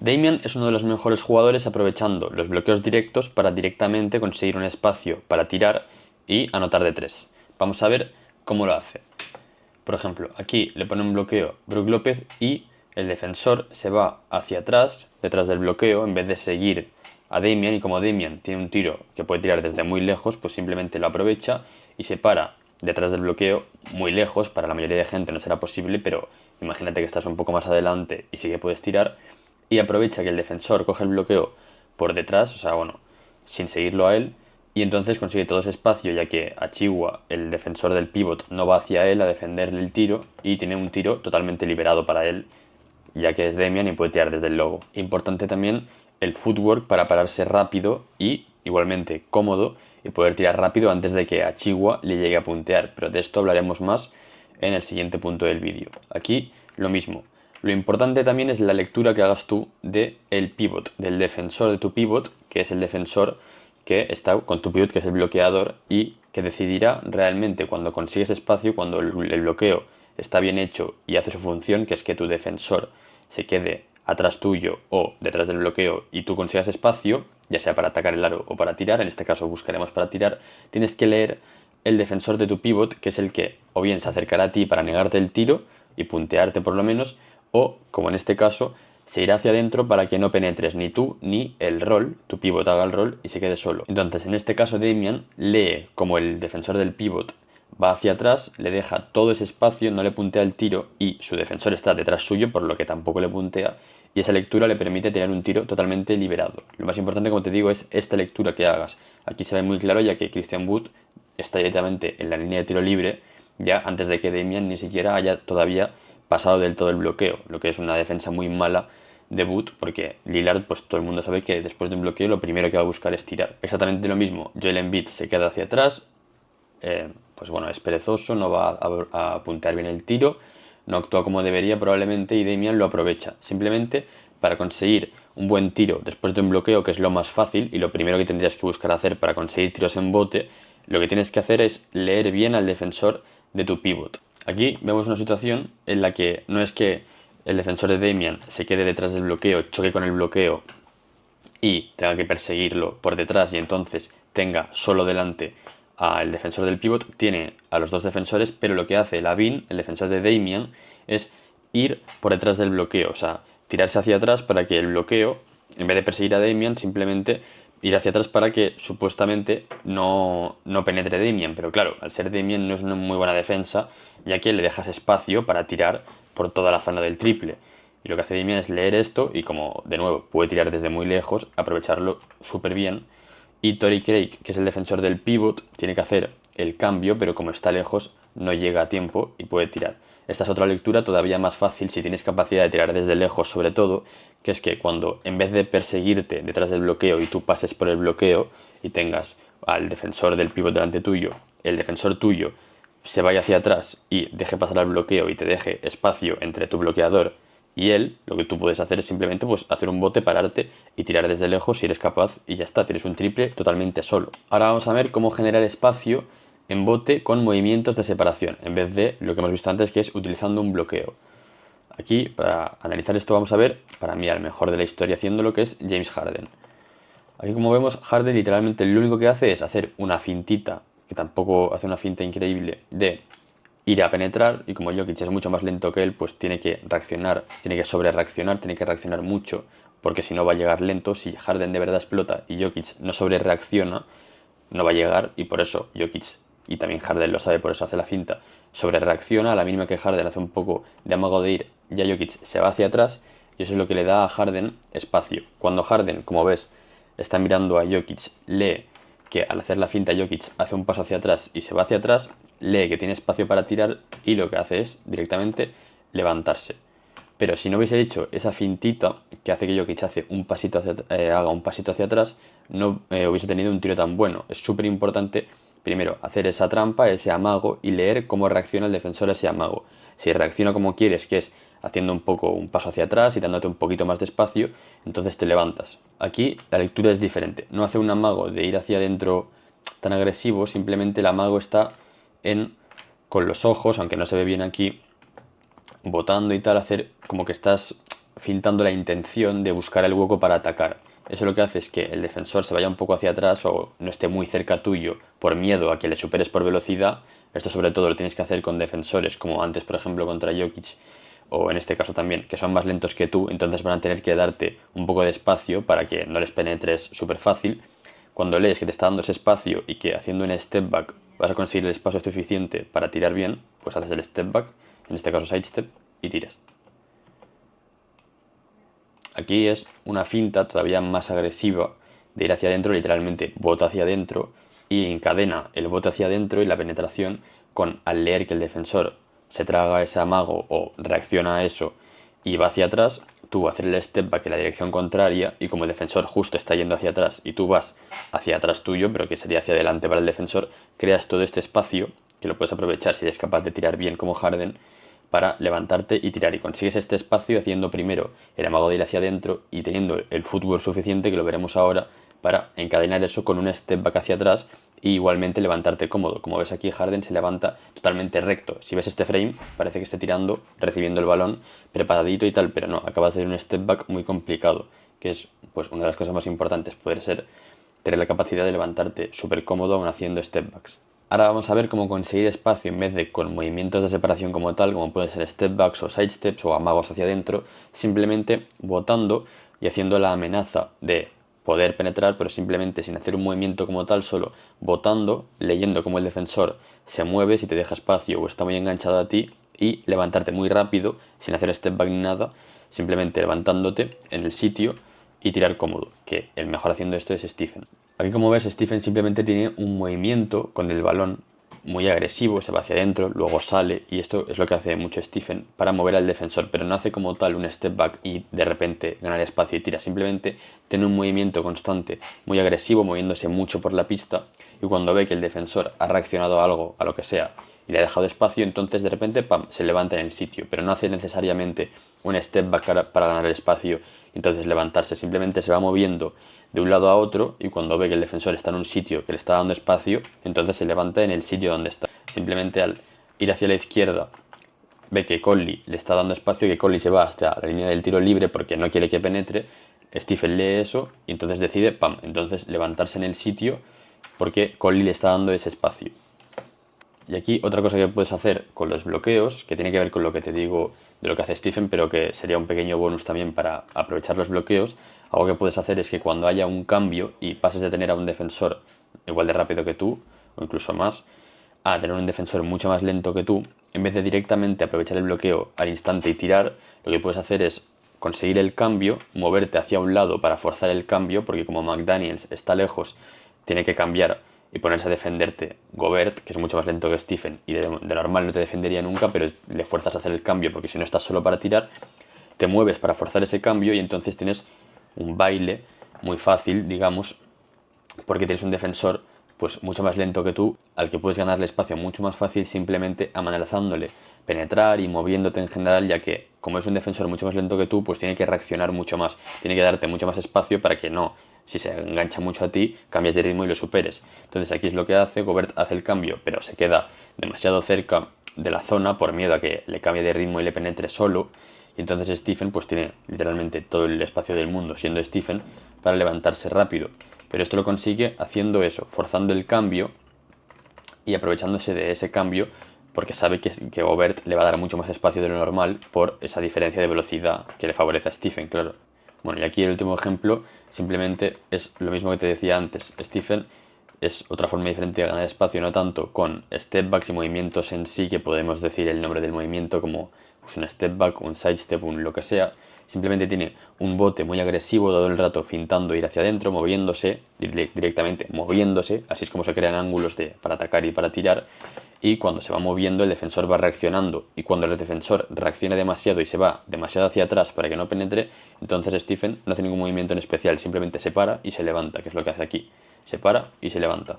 Damian es uno de los mejores jugadores aprovechando los bloqueos directos para directamente conseguir un espacio para tirar y anotar de 3. Vamos a ver cómo lo hace. Por ejemplo, aquí le pone un bloqueo Brook López y el defensor se va hacia atrás, detrás del bloqueo, en vez de seguir a Damian. Y como Damian tiene un tiro que puede tirar desde muy lejos, pues simplemente lo aprovecha y se para detrás del bloqueo muy lejos. Para la mayoría de gente no será posible, pero imagínate que estás un poco más adelante y sí que puedes tirar. Y aprovecha que el defensor coge el bloqueo por detrás, o sea, bueno, sin seguirlo a él, y entonces consigue todo ese espacio, ya que Achiwa, el defensor del pivot, no va hacia él a defenderle el tiro y tiene un tiro totalmente liberado para él, ya que es Damian y puede tirar desde el logo. Importante también el footwork para pararse rápido y igualmente cómodo y poder tirar rápido antes de que Achiwa le llegue a puntear, pero de esto hablaremos más en el siguiente punto del vídeo. Aquí lo mismo. Lo importante también es la lectura que hagas tú del pivot, del defensor de tu pivot, que es el defensor que está con tu pivot, que es el bloqueador, y que decidirá realmente cuando consigues espacio, cuando el bloqueo está bien hecho y hace su función, que es que tu defensor se quede atrás tuyo o detrás del bloqueo y tú consigas espacio, ya sea para atacar el aro o para tirar, en este caso buscaremos para tirar, tienes que leer el defensor de tu pivot, que es el que o bien se acercará a ti para negarte el tiro y puntearte por lo menos, o, como en este caso, se irá hacia adentro para que no penetres ni tú ni el rol, tu pivot haga el rol y se quede solo. Entonces, en este caso, Damian lee como el defensor del pivot va hacia atrás, le deja todo ese espacio, no le puntea el tiro y su defensor está detrás suyo, por lo que tampoco le puntea, y esa lectura le permite tener un tiro totalmente liberado. Lo más importante, como te digo, es esta lectura que hagas. Aquí se ve muy claro, ya que Christian Wood está directamente en la línea de tiro libre, ya antes de que Damian ni siquiera haya todavía pasado del todo el bloqueo, lo que es una defensa muy mala de Wood, porque Lillard, pues todo el mundo sabe que después de un bloqueo lo primero que va a buscar es tirar. Exactamente lo mismo, Joel Embiid se queda hacia atrás, pues bueno, es perezoso, no va a puntear bien el tiro, no actúa como debería probablemente y Damian lo aprovecha. Simplemente para conseguir un buen tiro después de un bloqueo, que es lo más fácil y lo primero que tendrías que buscar hacer para conseguir tiros en bote, lo que tienes que hacer es leer bien al defensor de tu pivot. Aquí vemos una situación en la que no es que el defensor de Damian se quede detrás del bloqueo, choque con el bloqueo y tenga que perseguirlo por detrás y entonces tenga solo delante al defensor del pivot, tiene a los dos defensores, pero lo que hace Lavin, el defensor de Damian, es ir por detrás del bloqueo, o sea, tirarse hacia atrás para que el bloqueo, en vez de perseguir a Damian, simplemente ir hacia atrás para que supuestamente no penetre Damian, pero claro, al ser Damian no es una muy buena defensa, ya que le dejas espacio para tirar por toda la zona del triple. Y lo que hace Damian es leer esto y como de nuevo puede tirar desde muy lejos, aprovecharlo súper bien. Y Torrey Craig, que es el defensor del pivot, tiene que hacer el cambio, pero como está lejos no llega a tiempo y puede tirar. Esta es otra lectura todavía más fácil si tienes capacidad de tirar desde lejos sobre todo, que es que cuando en vez de perseguirte detrás del bloqueo y tú pases por el bloqueo y tengas al defensor del pivot delante tuyo, el defensor tuyo se vaya hacia atrás y deje pasar al bloqueo y te deje espacio entre tu bloqueador y él, lo que tú puedes hacer es simplemente pues, hacer un bote, pararte y tirar desde lejos si eres capaz y ya está, tienes un triple totalmente solo. Ahora vamos a ver cómo generar espacio en bote con movimientos de separación, en vez de lo que hemos visto antes que es utilizando un bloqueo. Aquí, para analizar esto, vamos a ver, para mí, al mejor de la historia haciendo lo que es James Harden. Aquí, como vemos, Harden literalmente lo único que hace es hacer una fintita, que tampoco hace una finta increíble, de ir a penetrar, y como Jokic es mucho más lento que él, pues tiene que reaccionar, tiene que sobre reaccionar, tiene que reaccionar mucho, porque si no va a llegar lento. Si Harden de verdad explota y Jokic no sobre reacciona, no va a llegar, y por eso Jokic, y también Harden lo sabe, por eso hace la finta, sobre reacciona, a la mínima que Harden hace un poco de amago de ir, ya Jokic se va hacia atrás, y eso es lo que le da a Harden espacio. Cuando Harden, como ves, está mirando a Jokic, lee que al hacer la finta Jokic hace un paso hacia atrás y se va hacia atrás, lee que tiene espacio para tirar y lo que hace es directamente levantarse. Pero si no hubiese hecho esa fintita que hace que Jokic haga un pasito hacia atrás, no hubiese tenido un tiro tan bueno. Es súper importante, primero, hacer esa trampa, ese amago y leer cómo reacciona el defensor a ese amago. Si reacciona como quieres, que es haciendo un poco un paso hacia atrás y dándote un poquito más de espacio, entonces te levantas. Aquí la lectura es diferente. No hace un amago de ir hacia adentro tan agresivo, simplemente el amago está con los ojos, aunque no se ve bien aquí, botando y tal, hacer como que estás fintando la intención de buscar el hueco para atacar. Eso lo que hace es que el defensor se vaya un poco hacia atrás o no esté muy cerca tuyo por miedo a que le superes por velocidad. Esto sobre todo lo tienes que hacer con defensores como antes, por ejemplo, contra Jokic, o en este caso también, que son más lentos que tú, entonces van a tener que darte un poco de espacio para que no les penetres súper fácil. Cuando lees que te está dando ese espacio y que haciendo un step back vas a conseguir el espacio suficiente para tirar bien, pues haces el step back, en este caso side step, y tiras. Aquí es una finta todavía más agresiva de ir hacia adentro, literalmente bota hacia adentro y encadena el bote hacia adentro y la penetración con, al leer que el defensor se traga ese amago o reacciona a eso y va hacia atrás, tú hacer el step back en la dirección contraria y como el defensor justo está yendo hacia atrás y tú vas hacia atrás tuyo, pero que sería hacia adelante para el defensor, creas todo este espacio que lo puedes aprovechar si eres capaz de tirar bien como Harden para levantarte y tirar. Y consigues este espacio haciendo primero el amago de ir hacia adentro y teniendo el fútbol suficiente, que lo veremos ahora, para encadenar eso con un step back hacia atrás y igualmente levantarte cómodo. Como ves aquí, Harden se levanta totalmente recto. Si ves este frame, parece que esté tirando, recibiendo el balón, preparadito y tal, pero no, acaba de hacer un step back muy complicado, que es pues una de las cosas más importantes, poder ser, tener la capacidad de levantarte súper cómodo aún haciendo step backs. Ahora vamos a ver cómo conseguir espacio en vez de con movimientos de separación como tal, como pueden ser step backs o side steps o amagos hacia adentro, simplemente botando y haciendo la amenaza de poder penetrar, pero simplemente sin hacer un movimiento como tal, solo botando, leyendo cómo el defensor se mueve, si te deja espacio o está muy enganchado a ti, y levantarte muy rápido, sin hacer step back ni nada, simplemente levantándote en el sitio y tirar cómodo, que el mejor haciendo esto es Stephen. Aquí como ves, Stephen simplemente tiene un movimiento con el balón muy agresivo, se va hacia adentro, luego sale, y esto es lo que hace mucho Stephen para mover al defensor, pero no hace como tal un step back y de repente ganar espacio y tira, simplemente tiene un movimiento constante, muy agresivo, moviéndose mucho por la pista, y cuando ve que el defensor ha reaccionado a algo, a lo que sea, y le ha dejado espacio, entonces de repente ¡pam!, se levanta en el sitio, pero no hace necesariamente un step back para ganar el espacio, entonces levantarse, simplemente se va moviendo de un lado a otro y cuando ve que el defensor está en un sitio que le está dando espacio, entonces se levanta en el sitio donde está. Simplemente al ir hacia la izquierda ve que Conley le está dando espacio, que Conley se va hasta la línea del tiro libre porque no quiere que penetre, Stephen lee eso y entonces decide, ¡pam!, entonces levantarse en el sitio porque Conley le está dando ese espacio. Y aquí otra cosa que puedes hacer con los bloqueos, que tiene que ver con lo que te digo de lo que hace Stephen, pero que sería un pequeño bonus también para aprovechar los bloqueos, algo que puedes hacer es que cuando haya un cambio y pases de tener a un defensor igual de rápido que tú, o incluso más, a tener un defensor mucho más lento que tú, en vez de directamente aprovechar el bloqueo al instante y tirar, lo que puedes hacer es conseguir el cambio, moverte hacia un lado para forzar el cambio, porque como McDaniels está lejos, tiene que cambiar y ponerse a defenderte Gobert, que es mucho más lento que Stephen, y de normal no te defendería nunca, pero le fuerzas a hacer el cambio porque si no estás solo para tirar, te mueves para forzar ese cambio y entonces tienes un baile muy fácil, digamos, porque tienes un defensor pues mucho más lento que tú, al que puedes ganarle espacio mucho más fácil simplemente amenazándole penetrar y moviéndote en general, ya que como es un defensor mucho más lento que tú, pues tiene que reaccionar mucho más, tiene que darte mucho más espacio para que no, si se engancha mucho a ti, cambies de ritmo y lo superes. Entonces aquí es lo que hace, Gobert hace el cambio, pero se queda demasiado cerca de la zona por miedo a que le cambie de ritmo y le penetre solo, y entonces Stephen pues tiene literalmente todo el espacio del mundo siendo Stephen para levantarse rápido. Pero esto lo consigue haciendo eso, forzando el cambio y aprovechándose de ese cambio porque sabe que Gobert le va a dar mucho más espacio de lo normal por esa diferencia de velocidad que le favorece a Stephen, claro. Bueno, y aquí el último ejemplo simplemente es lo mismo que te decía antes. Stephen es otra forma diferente de ganar espacio, no tanto con step backs y movimientos en sí, que podemos decir el nombre del movimiento como pues, un step back, un side step, un lo que sea. Simplemente tiene un bote muy agresivo todo el rato fintando ir hacia adentro, moviéndose, directamente moviéndose, así es como se crean ángulos para atacar y para tirar, y cuando se va moviendo el defensor va reaccionando, y cuando el defensor reacciona demasiado y se va demasiado hacia atrás para que no penetre, entonces Stephen no hace ningún movimiento en especial, simplemente se para y se levanta, que es lo que hace aquí, se para y se levanta.